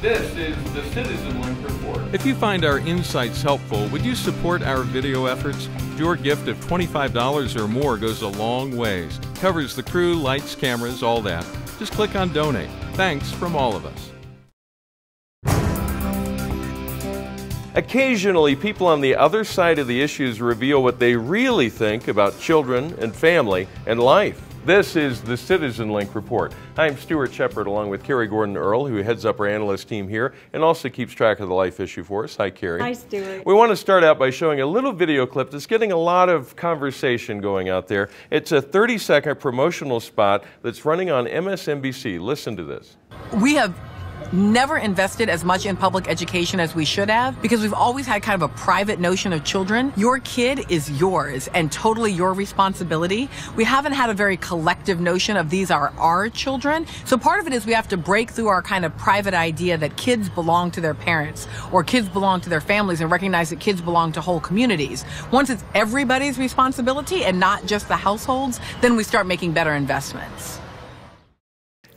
This is the CitizenLink Report. If you find our insights helpful, would you support our video efforts? Your gift of $25 or more goes a long ways. Covers the crew, lights, cameras, all that. Just click on Donate. Thanks from all of us. Occasionally, people on the other side of the issues reveal what they really think about children and family and life. This is the CitizenLink Report. I'm Stuart Shepard along with Carrie Gordon Earll, who heads up our analyst team here and also keeps track of the life issue for us. Hi, Carrie. Hi, Stuart. We want to start out by showing a little video clip that's getting a lot of conversation going out there. It's a 30-second promotional spot that's running on MSNBC. Listen to this. We have never invested as much in public education as we should have because we've always had kind of a private notion of children. Your kid is yours and totally your responsibility. We haven't had a very collective notion of these are our children. So part of it is we have to break through our kind of private idea that kids belong to their parents or kids belong to their families and recognize that kids belong to whole communities. Once it's everybody's responsibility and not just the households, then we start making better investments.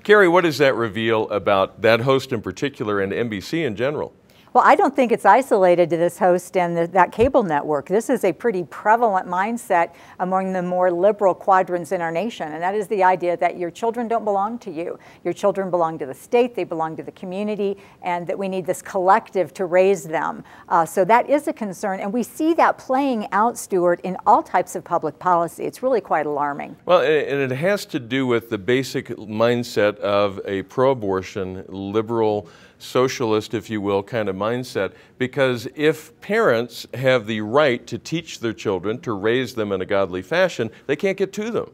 Carrie, what does that reveal about that host in particular and NBC in general? Well, I don't think it's isolated to this host and that cable network. This is a pretty prevalent mindset among the more liberal quadrants in our nation, and that is the idea that your children don't belong to you. Your children belong to the state, they belong to the community, and that we need this collective to raise them. So that is a concern, and we see that playing out, Stuart, in all types of public policy. It's really quite alarming. Well, and it has to do with the basic mindset of a pro-abortion, liberal, socialist, if you will, kind of mindset, because if parents have the right to teach their children, to raise them in a godly fashion, they can't get to them.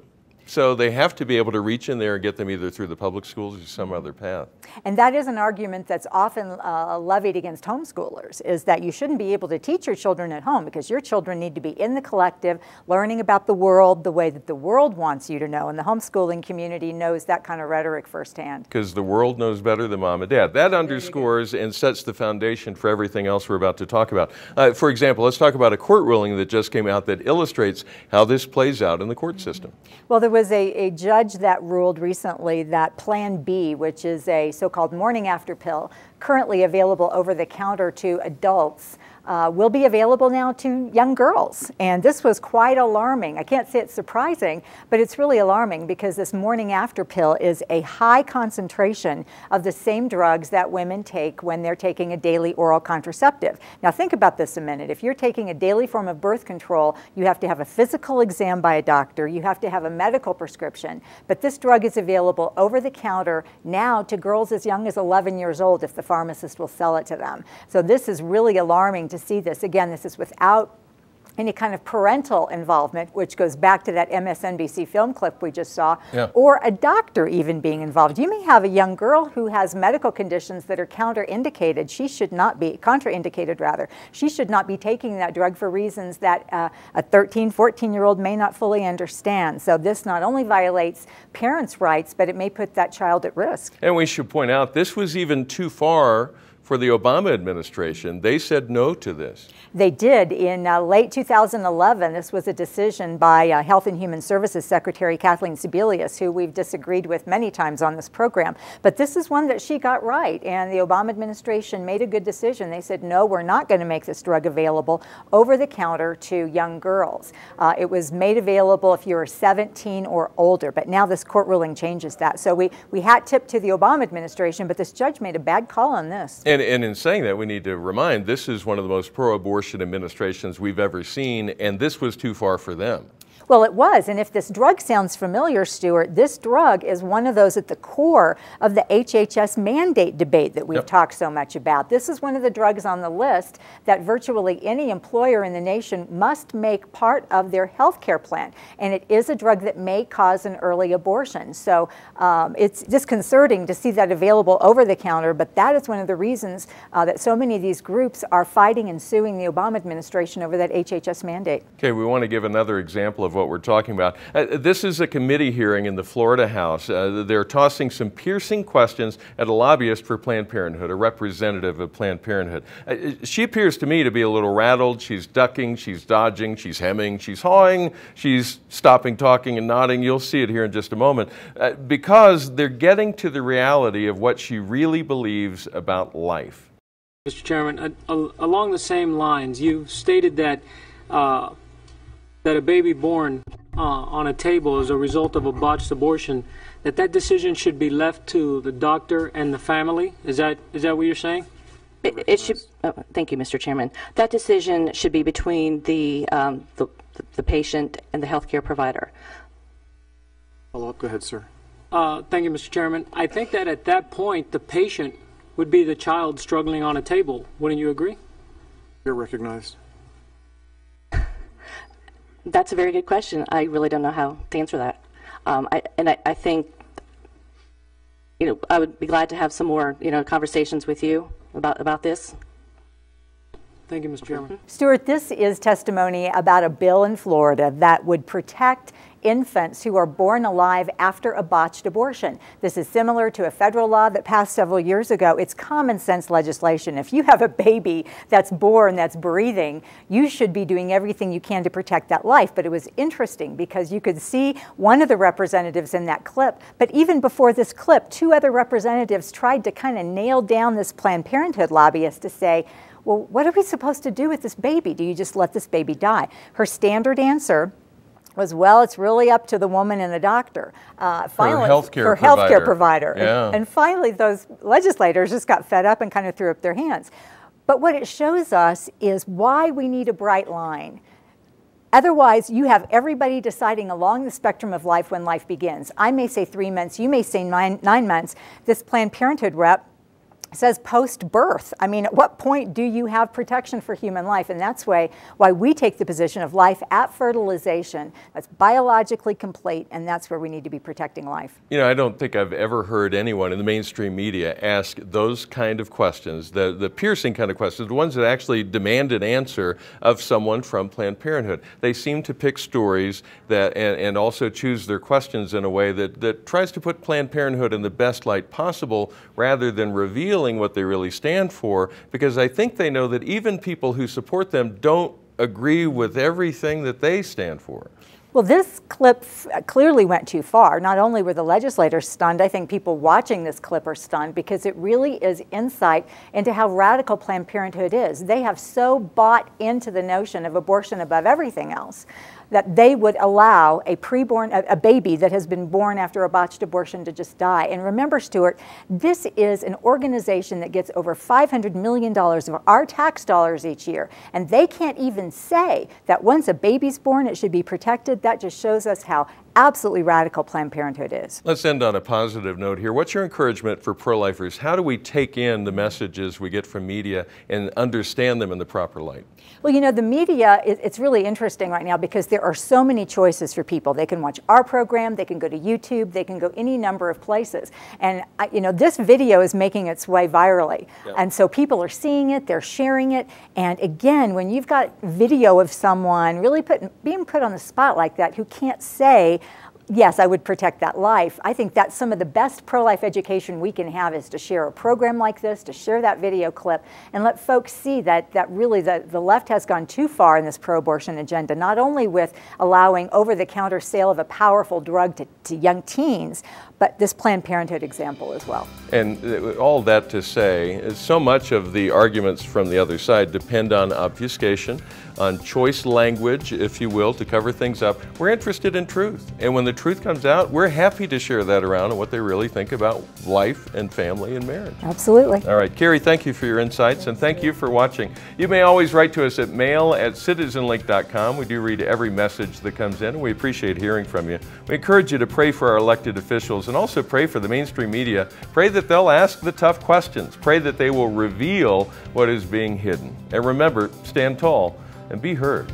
So they have to be able to reach in there and get them either through the public schools or some other path. And that is an argument that's often levied against homeschoolers, is that you shouldn't be able to teach your children at home because your children need to be in the collective, learning about the world the way that the world wants you to know. And the homeschooling community knows that kind of rhetoric firsthand. Because the world knows better than mom and dad. That underscores and sets the foundation for everything else we're about to talk about. For example, let's talk about a court ruling that just came out that illustrates how this plays out in the court system. Well, there was a judge that ruled recently that Plan B, which is a so-called morning after pill, currently available over the counter to adults, will be available now to young girls. And this was quite alarming. I can't say it's surprising, but it's really alarming because this morning after pill is a high concentration of the same drugs that women take when they're taking a daily oral contraceptive. Now think about this a minute. If you're taking a daily form of birth control, you have to have a physical exam by a doctor, you have to have a medical prescription, but this drug is available over the counter now to girls as young as 11 years old if the pharmacist will sell it to them. So this is really alarming to see this. Again, this is without any kind of parental involvement, which goes back to that MSNBC film clip we just saw, or a doctor even being involved. You may have a young girl who has medical conditions that are counterindicated. She should not be, contraindicated rather. She should not be taking that drug for reasons that a 13, 14-year-old may not fully understand. So this not only violates parents' rights, but it may put that child at risk. And we should point out, this was even too far for the Obama administration. They said no to this. They did. In late 2011, this was a decision by Health and Human Services Secretary Kathleen Sebelius, who we've disagreed with many times on this program. But this is one that she got right, and the Obama administration made a good decision. They said, no, we're not going to make this drug available over the counter to young girls. It was made available if you were 17 or older, but now this court ruling changes that. So we hat tip to the Obama administration, but this judge made a bad call on this. And in saying that, we need to remind, this is one of the most pro-abortion administrations we've ever seen, and this was too far for them. Well, it was, and if this drug sounds familiar, Stuart, this drug is one of those at the core of the HHS mandate debate that we've talked so much about. This is one of the drugs on the list that virtually any employer in the nation must make part of their health care plan, and it is a drug that may cause an early abortion. So it's disconcerting to see that available over the counter, but that is one of the reasons that so many of these groups are fighting and suing the Obama administration over that HHS mandate. Okay, we want to give another example of what we're talking about. This is a committee hearing in the Florida House. They're tossing some piercing questions at a lobbyist for Planned Parenthood, a representative of Planned Parenthood. She appears to me to be a little rattled. She's ducking, she's dodging, she's hemming, she's hawing, she's stopping talking and nodding. You'll see it here in just a moment. Because they're getting to the reality of what she really believes about life. Mr. Chairman, along the same lines, you stated that that a baby born on a table as a result of a botched abortion, that decision should be left to the doctor and the family. Is that what you're saying? It should. Thank you, Mr. Chairman. That decision should be between the patient and the healthcare provider. Follow up. Go ahead, sir. Thank you, Mr. Chairman. I think that at that point, the patient would be the child struggling on a table. Wouldn't you agree? You're recognized. That's a very good question. I really don't know how to answer that. I think, I would be glad to have some more, conversations with you about this. Thank you, Mr. Chairman. Stuart, this is testimony about a bill in Florida that would protect infants who are born alive after a botched abortion. This is similar to a federal law that passed several years ago. It's common sense legislation. If you have a baby that's born, that's breathing, you should be doing everything you can to protect that life. But it was interesting because you could see one of the representatives in that clip, but even before this clip, two other representatives tried to kind of nail down this Planned Parenthood lobbyist to say, well, what are we supposed to do with this baby? Do you just let this baby die? Her standard answer was, well, it's really up to the woman and the doctor. Finally, her healthcare provider. Yeah. And finally, those legislators just got fed up and kind of threw up their hands. But what it shows us is why we need a bright line. Otherwise, you have everybody deciding along the spectrum of life when life begins. I may say 3 months, you may say nine months. This Planned Parenthood rep says post-birth. I mean, at what point do you have protection for human life? And that's why we take the position of life at fertilization. That's biologically complete, and that's where we need to be protecting life. I don't think I've ever heard anyone in the mainstream media ask those kind of questions, the piercing kind of questions, the ones that actually demand an answer of someone from Planned Parenthood. They seem to pick stories that and also choose their questions in a way that tries to put Planned Parenthood in the best light possible rather than revealing what they really stand for, because I think they know that even people who support them don't agree with everything that they stand for. Well, this clip clearly went too far. Not only were the legislators stunned, I think people watching this clip are stunned because it really is insight into how radical Planned Parenthood is. They have so bought into the notion of abortion above everything else that they would allow a baby that has been born after a botched abortion to just die. And remember, Stuart, this is an organization that gets over $500 million of our tax dollars each year. And they can't even say that once a baby's born, it should be protected. That just shows us how absolutely radical Planned Parenthood is. Let's end on a positive note here. What's your encouragement for pro-lifers? How do we take in the messages we get from media and understand them in the proper light? Well, the media, it's really interesting right now because there are so many choices for people. They can watch our program, they can go to YouTube, they can go any number of places. And, this video is making its way virally. Yeah. And so people are seeing it, they're sharing it. And again, when you've got video of someone really being put on the spot like that who can't say, yes, I would protect that life. I think that's some of the best pro-life education we can have is to share a program like this, to share that video clip, and let folks see that really the left has gone too far in this pro-abortion agenda, not only with allowing over-the-counter sale of a powerful drug to young teens, but this Planned Parenthood example as well. And all that to say, so much of the arguments from the other side depend on obfuscation, on choice language, if you will, to cover things up. We're interested in truth. And when the truth comes out, we're happy to share that around and what they really think about life and family and marriage. Absolutely. All right, Carrie, thank you for your insights, and thank you for watching. You may always write to us at mail@citizenlink.com. We do read every message that comes in, and we appreciate hearing from you. We encourage you to pray for our elected officials and also pray for the mainstream media. Pray that they'll ask the tough questions. Pray that they will reveal what is being hidden. And remember, stand tall and be heard.